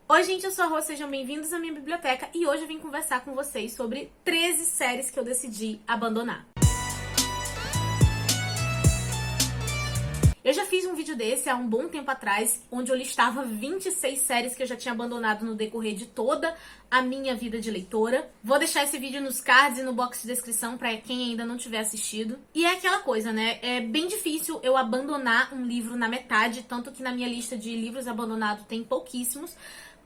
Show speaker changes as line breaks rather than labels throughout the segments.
Oi, gente, eu sou a Rô, sejam bem-vindos à minha biblioteca e hoje eu vim conversar com vocês sobre 13 séries que eu decidi abandonar. Eu já fiz um vídeo desse há um bom tempo atrás, onde eu listava 26 séries que eu já tinha abandonado no decorrer de toda a minha vida de leitora. Vou deixar esse vídeo nos cards e no box de descrição pra quem ainda não tiver assistido. E é aquela coisa, né? É bem difícil eu abandonar um livro na metade, tanto que na minha lista de livros abandonados tem pouquíssimos.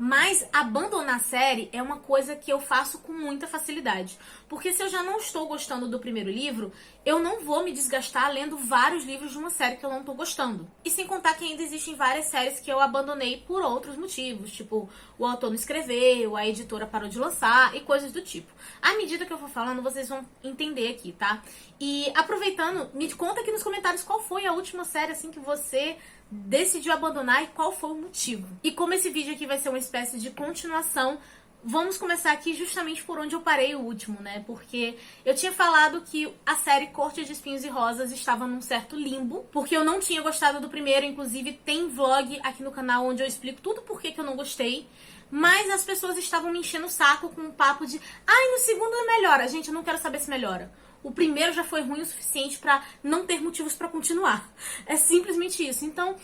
Mas abandonar a série é uma coisa que eu faço com muita facilidade. Porque se eu já não estou gostando do primeiro livro, eu não vou me desgastar lendo vários livros de uma série que eu não estou gostando. E sem contar que ainda existem várias séries que eu abandonei por outros motivos. Tipo, o autor não escreveu, a editora parou de lançar e coisas do tipo. À medida que eu for falando, vocês vão entender aqui, tá? E aproveitando, me conta aqui nos comentários qual foi a última série assim que você decidiu abandonar e qual foi o motivo. E como esse vídeo aqui vai ser uma espécie de continuação, vamos começar aqui justamente por onde eu parei o último, né? Porque eu tinha falado que a série Corte de Espinhos e Rosas estava num certo limbo, porque eu não tinha gostado do primeiro, inclusive tem vlog aqui no canal onde eu explico tudo por que eu não gostei. Mas as pessoas estavam me enchendo o saco com um papo de ai, no segundo melhora. Gente, eu não quero saber se melhora. O primeiro já foi ruim o suficiente pra não ter motivos pra continuar. É simplesmente isso. Então,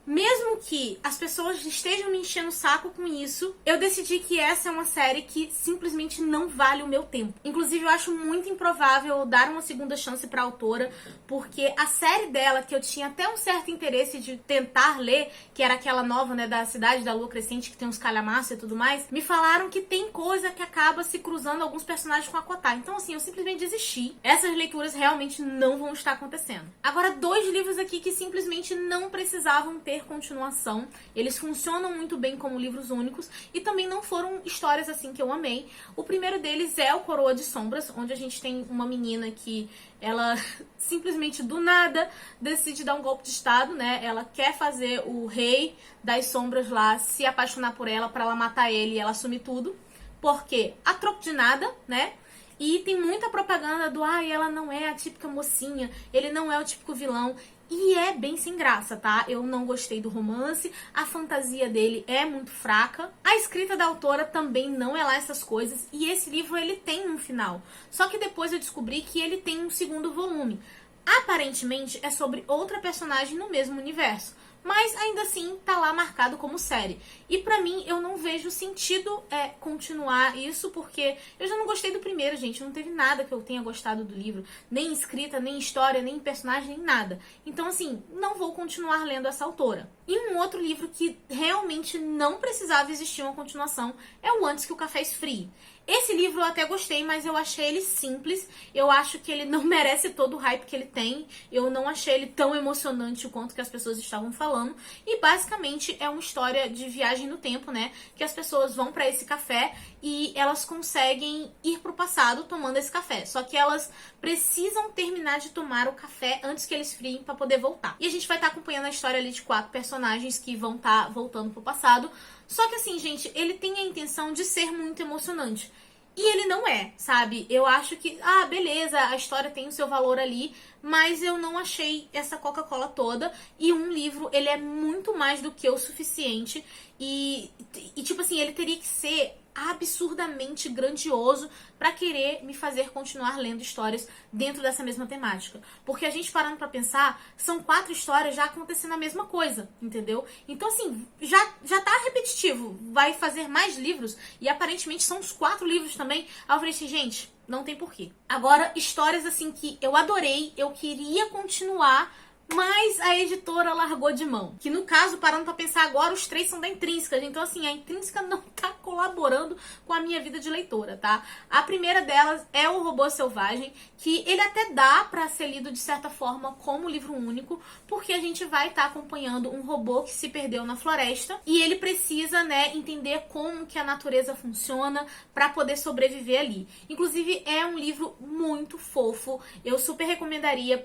mesmo que as pessoas estejam me enchendo o saco com isso, eu decidi que essa é uma série que simplesmente não vale o meu tempo. Inclusive, eu acho muito improvável dar uma segunda chance pra autora, porque a série dela, que eu tinha até um certo interesse de tentar ler, que era aquela nova, né, da Cidade da Lua Crescente, que tem uns calhamaços e tudo mais, me falaram que tem coisa que acaba se cruzando alguns personagens com a Kotá. Então, assim, eu simplesmente desisti. Essas leituras realmente não vão estar acontecendo. Agora, 2 livros aqui que simplesmente não precisavam ter continuação. Eles funcionam muito bem como livros únicos e também não foram histórias assim que eu amei. O primeiro deles é o Coroa de Sombras, onde a gente tem uma menina que ela simplesmente do nada decide dar um golpe de estado, né? Ela quer fazer o rei das sombras lá se apaixonar por ela pra ela matar ele e ela assumir tudo. Porque a troco de nada, né? E tem muita propaganda do ela não é a típica mocinha, ele não é o típico vilão. E é bem sem graça, tá? Eu não gostei do romance, a fantasia dele é muito fraca, a escrita da autora também não é lá essas coisas, e esse livro ele tem um final. Só que depois eu descobri que ele tem um segundo volume. Aparentemente é sobre outra personagem no mesmo universo, mas ainda assim tá lá marcado como série. E pra mim, eu não vejo sentido continuar isso, porque eu já não gostei do primeiro, gente. Não teve nada que eu tenha gostado do livro. Nem escrita, nem história, nem personagem, nem nada. Então, assim, não vou continuar lendo essa autora. E um outro livro que realmente não precisava existir uma continuação é o Antes que o Café Esfrie. Esse livro eu até gostei, mas eu achei ele simples. Eu acho que ele não merece todo o hype que ele tem. Eu não achei ele tão emocionante o quanto que as pessoas estavam falando. E basicamente é uma história de viagem no tempo, né? Que as pessoas vão pra esse café e elas conseguem ir pro passado tomando esse café. Só que elas precisam terminar de tomar o café antes que eles esfriem pra poder voltar. E a gente vai estar acompanhando a história ali de 4 personagens que vão estar voltando pro passado. Só que assim, gente, ele tem a intenção de ser muito emocionante. E ele não é, sabe? Eu acho que, beleza, a história tem o seu valor ali, mas eu não achei essa Coca-Cola toda. E um livro, ele é muito mais do que o suficiente. E tipo assim, ele teria que ser absurdamente grandioso pra querer me fazer continuar lendo histórias dentro dessa mesma temática. Porque a gente parando pra pensar, são 4 histórias já acontecendo a mesma coisa, entendeu? Então assim, já tá repetitivo. Vai fazer mais livros e aparentemente são os 4 livros também. Aí eu falei assim, gente, não tem porquê. Agora, histórias assim que eu adorei, eu queria continuar, mas a editora largou de mão. Que no caso, parando pra pensar agora, os 3 são da Intrínseca. Então assim, a Intrínseca não tá colaborando com a minha vida de leitora, tá? A primeira delas é o Robô Selvagem, que ele até dá pra ser lido de certa forma como livro único, porque a gente vai estar acompanhando um robô que se perdeu na floresta e ele precisa, né, entender como que a natureza funciona pra poder sobreviver ali. Inclusive, é um livro muito fofo. Eu super recomendaria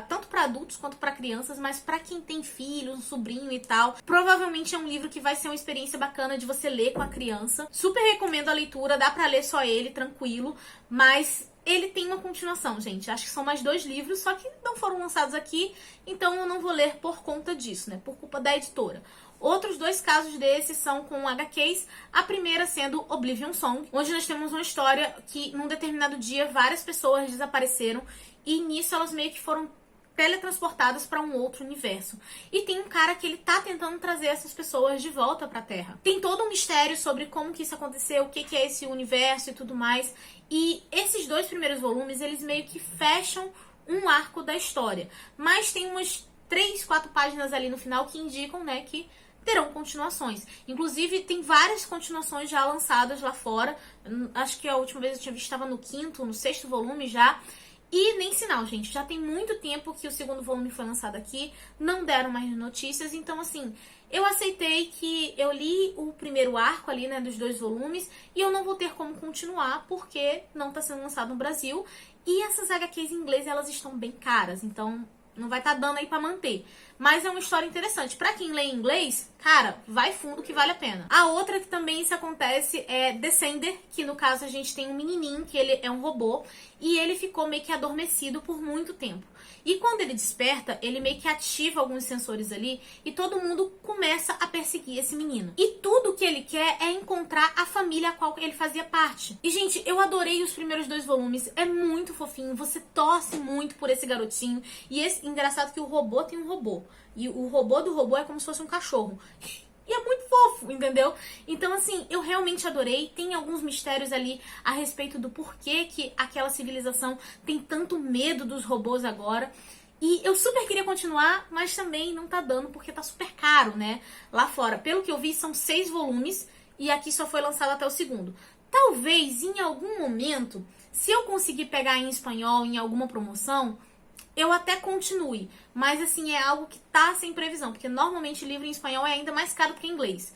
tanto pra adultos quanto pra crianças, mas pra quem tem filho, um sobrinho e tal, provavelmente é um livro que vai ser uma experiência bacana de você ler com a criança. Super recomendo a leitura, dá pra ler só ele, tranquilo, mas ele tem uma continuação, gente. Acho que são mais 2 livros, só que não foram lançados aqui, então eu não vou ler por conta disso, né? Por culpa da editora. Outros dois casos desses são com HQs, a primeira sendo Oblivion Song, onde nós temos uma história que num determinado dia várias pessoas desapareceram e nisso elas meio que foram teletransportadas para um outro universo. E tem um cara que ele tá tentando trazer essas pessoas de volta para a Terra. Tem todo um mistério sobre como que isso aconteceu, o que que é esse universo e tudo mais. E esses dois primeiros volumes, eles meio que fecham um arco da história. Mas tem umas 3, 4 páginas ali no final que indicam, né, que terão continuações. Inclusive, tem várias continuações já lançadas lá fora. Acho que a última vez eu tinha visto estava no 5º, no 6º volume já. E nem sinal, gente. Já tem muito tempo que o segundo volume foi lançado aqui. Não deram mais notícias. Então, assim, eu aceitei que eu li o primeiro arco ali, né, dos 2 volumes. E eu não vou ter como continuar, porque não está sendo lançado no Brasil. E essas HQs em inglês, elas estão bem caras. Então, não vai estar dando aí pra manter. Mas é uma história interessante. Pra quem lê em inglês, cara, vai fundo que vale a pena. A outra que também isso acontece é Descender, que no caso a gente tem um menininho, que ele é um robô, e ele ficou meio que adormecido por muito tempo. E quando ele desperta, ele meio que ativa alguns sensores ali, e todo mundo começa a perseguir esse menino. E tudo que ele quer é encontrar a família a qual ele fazia parte. E, gente, eu adorei os primeiros 2 volumes. É muito fofinho, você torce muito por esse garotinho. E esse engraçado que o robô tem um robô. E o robô do robô é como se fosse um cachorro. E é muito fofo, entendeu? Então, assim, eu realmente adorei. Tem alguns mistérios ali a respeito do porquê que aquela civilização tem tanto medo dos robôs agora. E eu super queria continuar, mas também não tá dando porque tá super caro, né? Lá fora. Pelo que eu vi, são 6 volumes e aqui só foi lançado até o 2º. Talvez, em algum momento, se eu conseguir pegar em espanhol em alguma promoção, eu até continue, mas assim, é algo que tá sem previsão, porque normalmente livro em espanhol é ainda mais caro do que em inglês.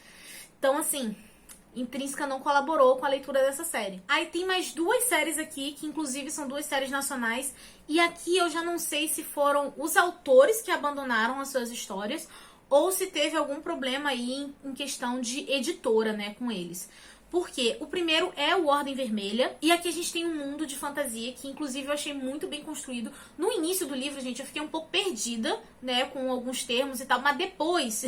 Então, assim, Intrínseca não colaborou com a leitura dessa série. Aí tem mais 2 séries aqui, que inclusive são 2 séries nacionais, e aqui eu já não sei se foram os autores que abandonaram as suas histórias, ou se teve algum problema aí em questão de editora, né, com eles. Porque o primeiro é o Ordem Vermelha, e aqui a gente tem um mundo de fantasia que inclusive eu achei muito bem construído. No início do livro, gente, eu fiquei um pouco perdida, né, com alguns termos e tal, mas depois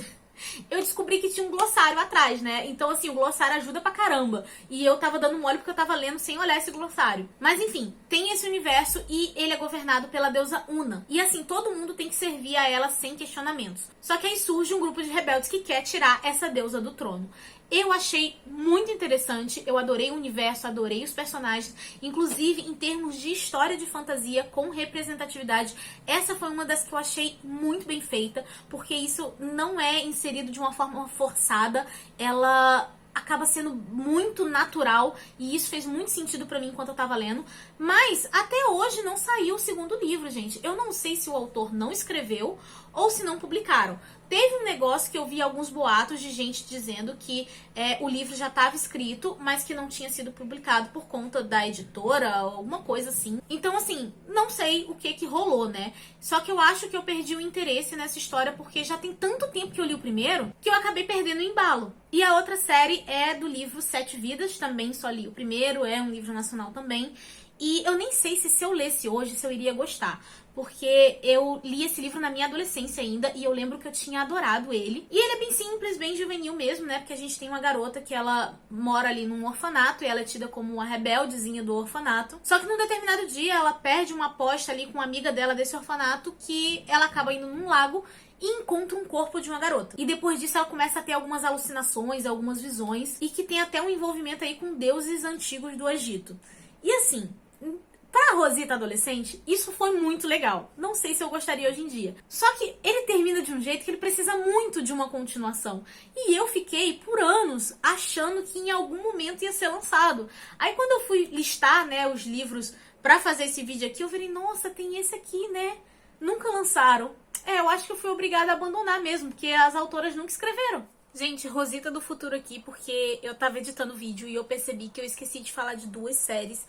eu descobri que tinha um glossário atrás, né? Então, assim, o glossário ajuda pra caramba. E eu tava dando mole porque eu tava lendo sem olhar esse glossário. Mas, enfim, tem esse universo e ele é governado pela deusa Una. E, assim, todo mundo tem que servir a ela sem questionamentos. Só que aí surge um grupo de rebeldes que quer tirar essa deusa do trono. Eu achei muito interessante, eu adorei o universo, adorei os personagens, inclusive em termos de história de fantasia com representatividade, essa foi uma das que eu achei muito bem feita, porque isso não é inserido de uma forma forçada, ela acaba sendo muito natural e isso fez muito sentido pra mim enquanto eu tava lendo, mas até hoje não saiu o 2º livro, gente. Eu não sei se o autor não escreveu ou se não publicaram. Teve um negócio que eu vi alguns boatos de gente dizendo que o livro já estava escrito, mas que não tinha sido publicado por conta da editora, alguma coisa assim. Então, assim, não sei o que rolou, né? Só que eu acho que eu perdi o interesse nessa história porque já tem tanto tempo que eu li o primeiro que eu acabei perdendo o embalo. E a outra série é do livro 7 Vidas, também só li o primeiro, é um livro nacional também. E eu nem sei se eu lesse hoje, se eu iria gostar. Porque eu li esse livro na minha adolescência ainda e eu lembro que eu tinha adorado ele. E ele é bem simples, bem juvenil mesmo, né? Porque a gente tem uma garota que ela mora ali num orfanato e ela é tida como uma rebeldezinha do orfanato. Só que num determinado dia ela perde uma aposta ali com uma amiga dela desse orfanato que ela acaba indo num lago e encontra um corpo de uma garota. E depois disso ela começa a ter algumas alucinações, algumas visões e que tem até um envolvimento aí com deuses antigos do Egito. E assim, pra Rosita adolescente, isso foi muito legal. Não sei se eu gostaria hoje em dia. Só que ele termina de um jeito que ele precisa muito de uma continuação. E eu fiquei, por anos, achando que em algum momento ia ser lançado. Aí quando eu fui listar, né, os livros pra fazer esse vídeo aqui, eu falei, nossa, tem esse aqui, né? Nunca lançaram. Eu acho que eu fui obrigada a abandonar mesmo, porque as autoras nunca escreveram. Gente, Rosita do futuro aqui, porque eu tava editando o vídeo e eu percebi que eu esqueci de falar de 2 séries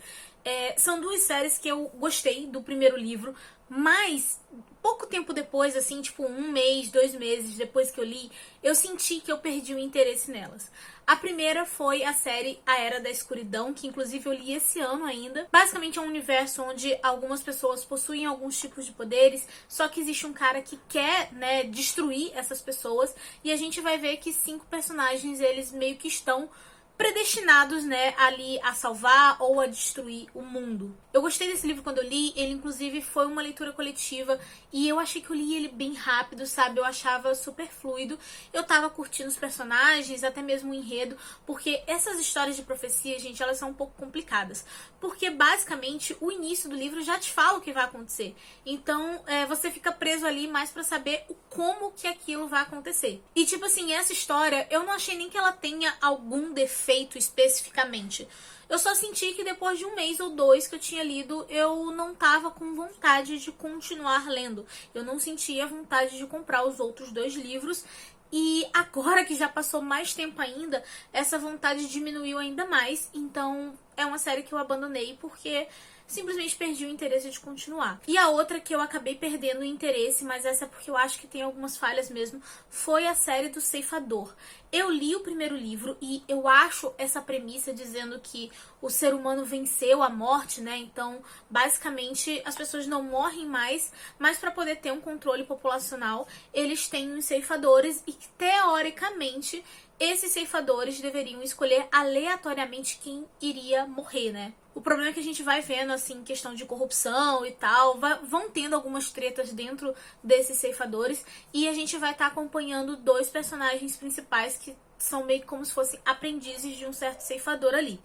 São duas séries que eu gostei do primeiro livro, mas pouco tempo depois, assim, tipo 1 mês, 2 meses depois que eu li, eu senti que eu perdi o interesse nelas. A primeira foi a série A Era da Escuridão, que inclusive eu li esse ano ainda. Basicamente é um universo onde algumas pessoas possuem alguns tipos de poderes, só que existe um cara que quer, né, destruir essas pessoas, e a gente vai ver que 5 personagens, eles meio que estão predestinados, né, ali a salvar ou a destruir o mundo. Eu gostei desse livro quando eu li, ele inclusive foi uma leitura coletiva e eu achei que eu li ele bem rápido, sabe? Eu achava super fluido, eu tava curtindo os personagens, até mesmo o enredo, porque essas histórias de profecia, gente, elas são um pouco complicadas, porque basicamente o início do livro já te fala o que vai acontecer, então você fica preso ali mais pra saber como que aquilo vai acontecer. E tipo assim, essa história, eu não achei nem que ela tenha algum defeito especificamente. Eu só senti que depois de 1 mês ou 2 que eu tinha lido, eu não tava com vontade de continuar lendo. Eu não sentia vontade de comprar os outros 2 livros. E agora que já passou mais tempo ainda, essa vontade diminuiu ainda mais. Então é uma série que eu abandonei porque simplesmente perdi o interesse de continuar. E a outra que eu acabei perdendo o interesse, mas essa é porque eu acho que tem algumas falhas mesmo, foi a série do Ceifador. Eu li o primeiro livro e eu acho essa premissa dizendo que o ser humano venceu a morte, né? Então, basicamente, as pessoas não morrem mais, mas para poder ter um controle populacional, eles têm uns ceifadores e que, teoricamente, esses ceifadores deveriam escolher aleatoriamente quem iria morrer, né? O problema é que a gente vai vendo, assim, questão de corrupção e tal, vão tendo algumas tretas dentro desses ceifadores e a gente vai estar acompanhando 2 personagens principais que são meio como se fossem aprendizes de um certo ceifador ali.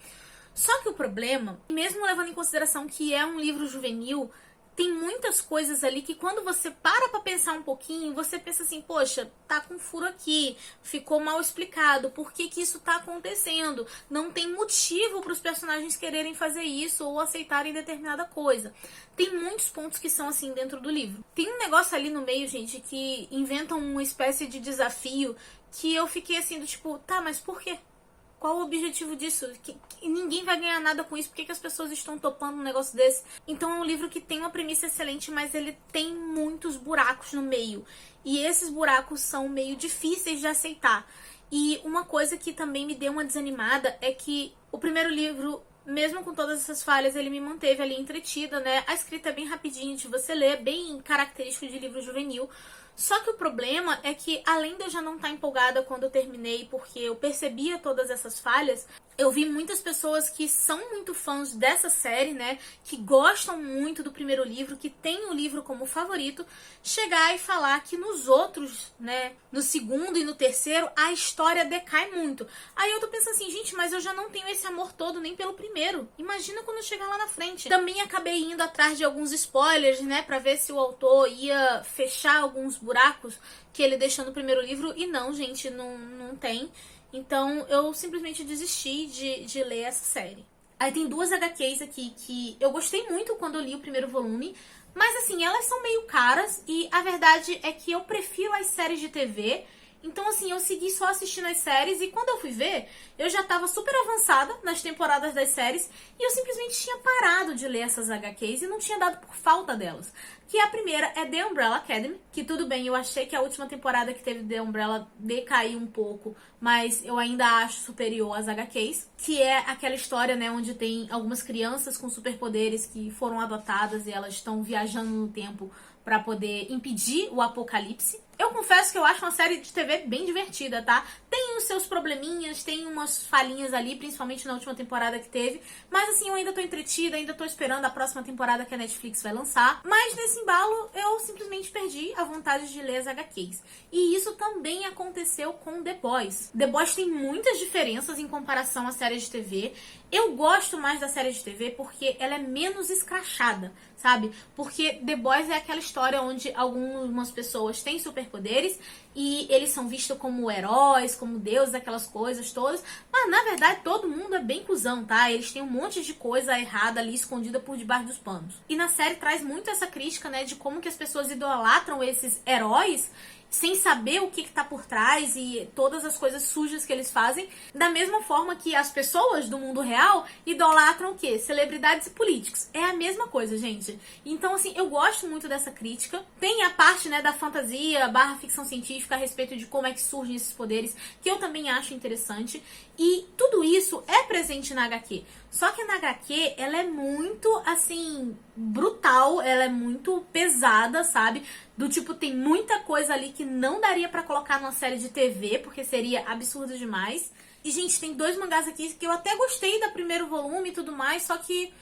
Só que o problema, mesmo levando em consideração que é um livro juvenil, tem muitas coisas ali que quando você para pra pensar um pouquinho, você pensa assim, poxa, tá com furo aqui, ficou mal explicado, por que que isso tá acontecendo? Não tem motivo para os personagens quererem fazer isso ou aceitarem determinada coisa. Tem muitos pontos que são assim dentro do livro. Tem um negócio ali no meio, gente, que inventam uma espécie de desafio que eu fiquei assim do tipo, tá, mas por quê? Qual o objetivo disso? Que ninguém vai ganhar nada com isso. Por que as pessoas estão topando um negócio desse? Então é um livro que tem uma premissa excelente, mas ele tem muitos buracos no meio. E esses buracos são meio difíceis de aceitar. E uma coisa que também me deu uma desanimada é que o primeiro livro, mesmo com todas essas falhas, ele me manteve ali entretida, né? A escrita é bem rapidinha de você ler, bem característico de livro juvenil. Só que o problema é que, além de eu já não estar empolgada quando eu terminei, porque eu percebia todas essas falhas, eu vi muitas pessoas que são muito fãs dessa série, né, que gostam muito do primeiro livro, que tem o livro como favorito, chegar e falar que nos outros, né, no segundo e no terceiro, a história decai muito. Aí eu tô pensando assim, gente, mas eu já não tenho esse amor todo nem pelo primeiro. Imagina quando eu chegar lá na frente. Também acabei indo atrás de alguns spoilers, né, pra ver se o autor ia fechar alguns buracos que ele deixou no primeiro livro, e não, gente, não tem. Então eu simplesmente desisti de ler essa série. Aí tem 2 HQs aqui que eu gostei muito quando eu li o primeiro volume, mas assim, elas são meio caras e a verdade é que eu prefiro as séries de TV. Então assim, eu segui só assistindo as séries e quando eu fui ver, eu já tava super avançada nas temporadas das séries e eu simplesmente tinha parado de ler essas HQs e não tinha dado por falta delas. Que a primeira é The Umbrella Academy, que tudo bem, eu achei que a última temporada que teve The Umbrella decaiu um pouco, mas eu ainda acho superior às HQs, que é aquela história, né, onde tem algumas crianças com superpoderes que foram adotadas e elas estão viajando no tempo pra poder impedir o apocalipse. Eu confesso que eu acho uma série de TV bem divertida, tá? Tem os seus probleminhas, tem umas falhinhas ali, principalmente na última temporada que teve, mas assim, eu ainda tô entretida, ainda tô esperando a próxima temporada que a Netflix vai lançar, mas nesse embalo eu simplesmente perdi a vontade de ler as HQs. E isso também aconteceu com The Boys. The Boys tem muitas diferenças em comparação à série de TV. Eu gosto mais da série de TV porque ela é menos escrachada, sabe? Porque The Boys é aquela história onde algumas pessoas têm superpoderes e eles são vistos como heróis, como deuses, aquelas coisas todas, mas na verdade todo mundo é bem cuzão, tá? Eles têm um monte de coisa errada ali escondida por debaixo dos panos. E na série traz muito essa crítica, né, de como que as pessoas idolatram esses heróis, sem saber o que tá por trás e todas as coisas sujas que eles fazem, da mesma forma que as pessoas do mundo real idolatram o quê? Celebridades e políticos. É a mesma coisa, gente. Então, assim, eu gosto muito dessa crítica. Tem a parte, né, da fantasia / ficção científica a respeito de como é que surgem esses poderes, que eu também acho interessante. E tudo isso é presente na HQ. Só que na HQ, ela é muito, assim, brutal, ela é muito pesada, sabe? Do tipo, tem muita coisa ali que não daria pra colocar numa série de TV, porque seria absurdo demais. E, gente, tem 2 mangás aqui que eu até gostei do primeiro volume e tudo mais, só que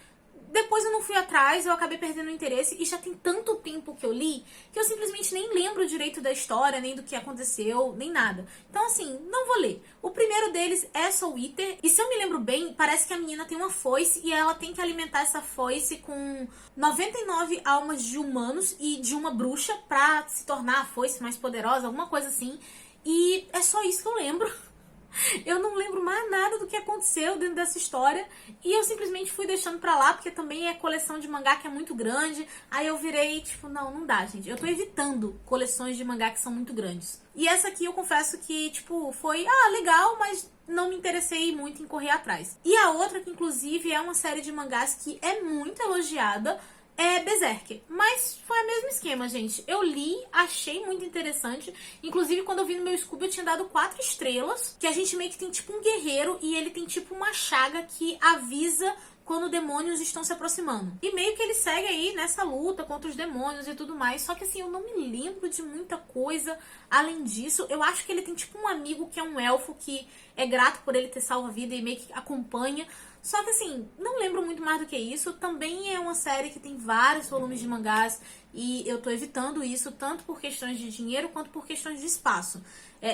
depois eu não fui atrás, eu acabei perdendo o interesse e já tem tanto tempo que eu li que eu simplesmente nem lembro direito da história, nem do que aconteceu, nem nada. Então, assim, não vou ler. O primeiro deles é Soul Eater e, se eu me lembro bem, parece que a menina tem uma foice e ela tem que alimentar essa foice com 99 almas de humanos e de uma bruxa pra se tornar a foice mais poderosa, alguma coisa assim. E é só isso que eu lembro. Eu não lembro mais nada do que aconteceu dentro dessa história e eu simplesmente fui deixando pra lá, porque também é coleção de mangá que é muito grande. Aí eu virei, tipo, não dá, gente. Eu tô evitando coleções de mangá que são muito grandes. E essa aqui eu confesso que, tipo, foi, legal, mas não me interessei muito em correr atrás. E a outra, que inclusive é uma série de mangás que é muito elogiada, é Berserk. Mas foi o mesmo esquema, gente. Eu li, achei muito interessante. Inclusive, quando eu vi no meu Scooby, eu tinha dado 4 estrelas. Que a gente meio que tem tipo um guerreiro e ele tem tipo uma chaga que avisa quando demônios estão se aproximando. E meio que ele segue aí nessa luta contra os demônios e tudo mais. Só que assim, eu não me lembro de muita coisa além disso. Eu acho que ele tem tipo um amigo que é um elfo que é grato por ele ter salvo a vida e meio que acompanha. Só que assim, não lembro muito mais do que isso. Também é uma série que tem vários volumes de mangás e eu tô evitando isso tanto por questões de dinheiro quanto por questões de espaço.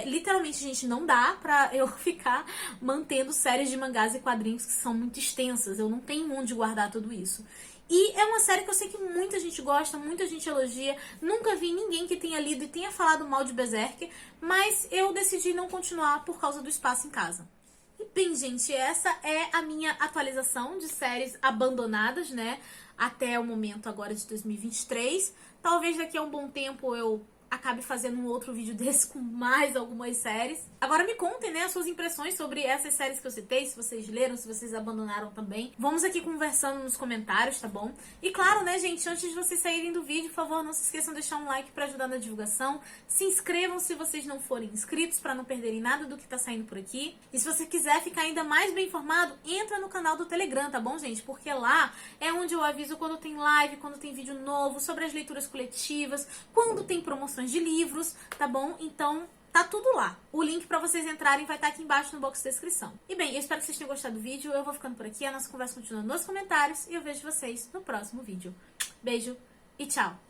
Literalmente, gente, não dá pra eu ficar mantendo séries de mangás e quadrinhos que são muito extensas. Eu não tenho onde guardar tudo isso. E é uma série que eu sei que muita gente gosta, muita gente elogia. Nunca vi ninguém que tenha lido e tenha falado mal de Berserk, mas eu decidi não continuar por causa do espaço em casa. E bem, gente, essa é a minha atualização de séries abandonadas, né? Até o momento agora de 2023. Talvez daqui a um bom tempo eu acabe fazendo um outro vídeo desse com mais algumas séries. Agora me contem, né, as suas impressões sobre essas séries que eu citei, se vocês leram, se vocês abandonaram também. Vamos aqui conversando nos comentários, tá bom? E claro, né, gente, antes de vocês saírem do vídeo, por favor, não se esqueçam de deixar um like pra ajudar na divulgação. Se inscrevam se vocês não forem inscritos, pra não perderem nada do que tá saindo por aqui. E se você quiser ficar ainda mais bem informado, entra no canal do Telegram, tá bom, gente? Porque lá é onde eu aviso quando tem live, quando tem vídeo novo, sobre as leituras coletivas, quando tem promoções de livros, tá bom? Então, tá tudo lá. O link pra vocês entrarem vai estar aqui embaixo no box de descrição. E bem, eu espero que vocês tenham gostado do vídeo. Eu vou ficando por aqui, a nossa conversa continua nos comentários e eu vejo vocês no próximo vídeo. Beijo e tchau!